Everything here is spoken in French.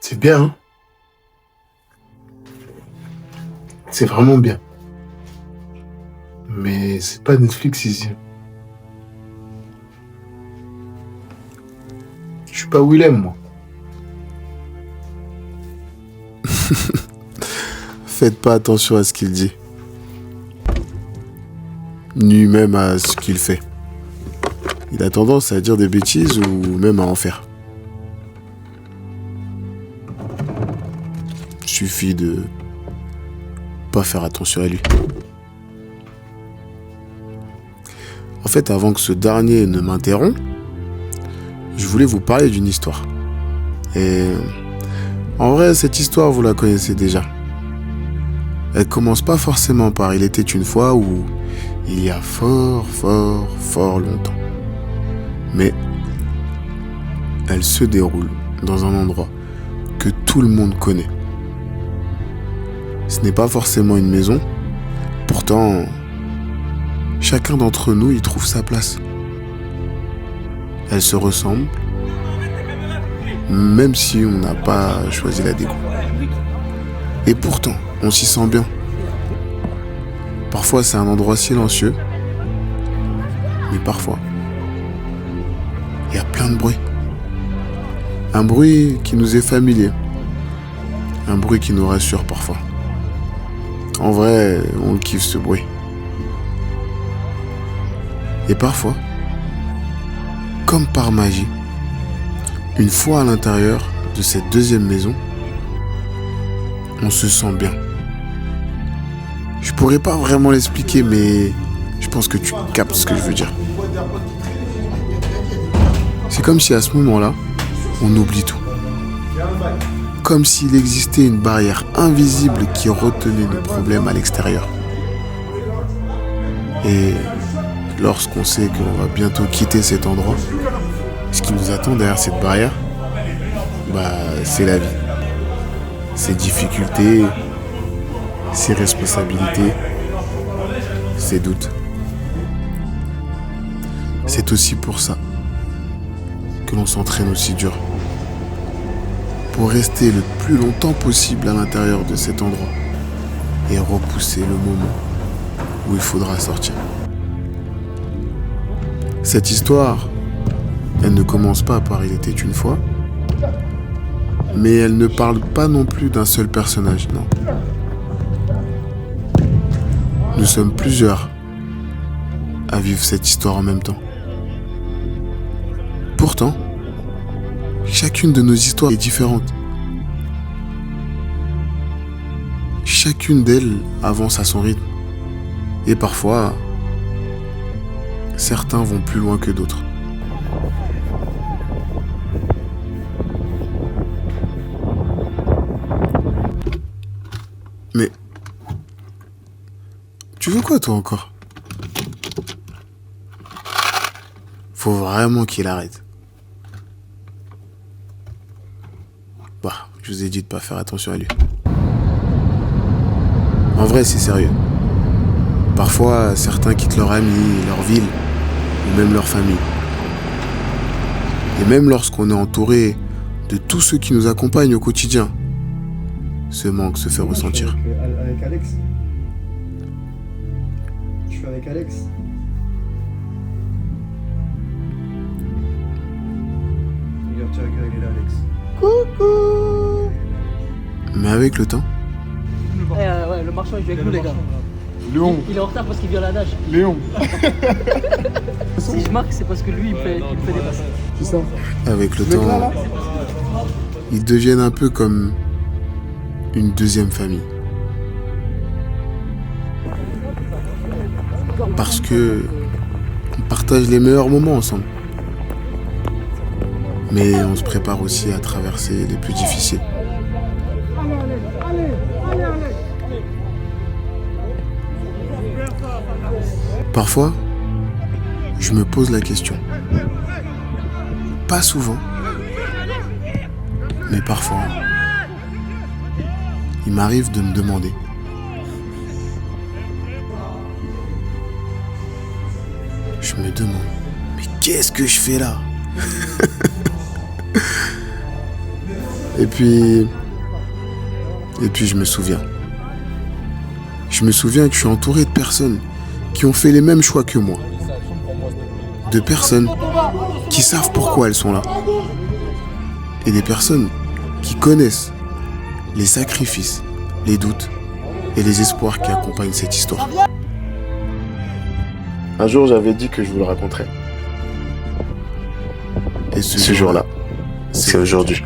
C'est bien, hein? C'est vraiment bien. Mais c'est pas Netflix ici. Je suis pas Willem, moi. Faites pas attention à ce qu'il dit, ni même à ce qu'il fait. Il a tendance à dire des bêtises ou même à en faire. Suffit de pas faire attention à lui. En fait, avant que ce dernier ne m'interrompe, je voulais vous parler d'une histoire. Et en vrai, cette histoire, vous la connaissez déjà. Elle commence pas forcément par "il était une fois" ou "il y a fort, fort, fort longtemps". Mais elle se déroule dans un endroit que tout le monde connaît. Ce n'est pas forcément une maison, pourtant, chacun d'entre nous y trouve sa place. Elles se ressemblent, même si on n'a pas choisi la déco. Et pourtant, on s'y sent bien. Parfois, c'est un endroit silencieux, mais parfois, il y a plein de bruit. Un bruit qui nous est familier, un bruit qui nous rassure parfois. En vrai, on kiffe ce bruit. Et parfois, comme par magie, une fois à l'intérieur de cette deuxième maison, on se sent bien. Je pourrais pas vraiment l'expliquer, mais je pense que tu captes ce que je veux dire. C'est comme si à ce moment-là, on oublie tout. Comme s'il existait une barrière invisible qui retenait nos problèmes à l'extérieur. Et lorsqu'on sait qu'on va bientôt quitter cet endroit, ce qui nous attend derrière cette barrière, c'est la vie. Ses difficultés, ses responsabilités, ses doutes. C'est aussi pour ça que l'on s'entraîne aussi dur. Pour rester le plus longtemps possible à l'intérieur de cet endroit et repousser le moment où il faudra sortir. Cette histoire, elle ne commence pas par "il était une fois", mais elle ne parle pas non plus d'un seul personnage, non. Nous sommes plusieurs à vivre cette histoire en même temps. Pourtant, chacune de nos histoires est différente. Chacune d'elles avance à son rythme. Et parfois, certains vont plus loin que d'autres. Mais... tu veux quoi toi encore? Faut vraiment qu'il arrête. Bah, je vous ai dit de pas faire attention à lui. En vrai, c'est sérieux. Parfois, certains quittent leur ami, leur ville, ou même leur famille. Et même lorsqu'on est entouré de tous ceux qui nous accompagnent au quotidien, ce manque se fait ressentir. Avec Alex. Je suis avec Alex. Regarde, tiens, regarde, il est là, Alex. Coucou. Mais avec le temps, Ouais, le marchand il joue avec nous les gars. Léon, Il est en retard parce qu'il vient à la nage. Léon, Si je marque c'est parce que lui il me fait des passes. c'est ça. avec le temps, ils deviennent un peu comme une deuxième famille. Parce que on partage les meilleurs moments ensemble. Mais on se prépare aussi à traverser les plus difficiles. Parfois, je me pose la question. Pas souvent, mais parfois, il m'arrive de me demander. Je me demande, mais qu'est-ce que je fais là? Et puis je me souviens. Je me souviens que je suis entouré de personnes qui ont fait les mêmes choix que moi. De personnes qui savent pourquoi elles sont là. Et des personnes qui connaissent les sacrifices, les doutes et les espoirs qui accompagnent cette histoire. Un jour, j'avais dit que je vous le raconterais. Et ce jour-là, c'est aujourd'hui.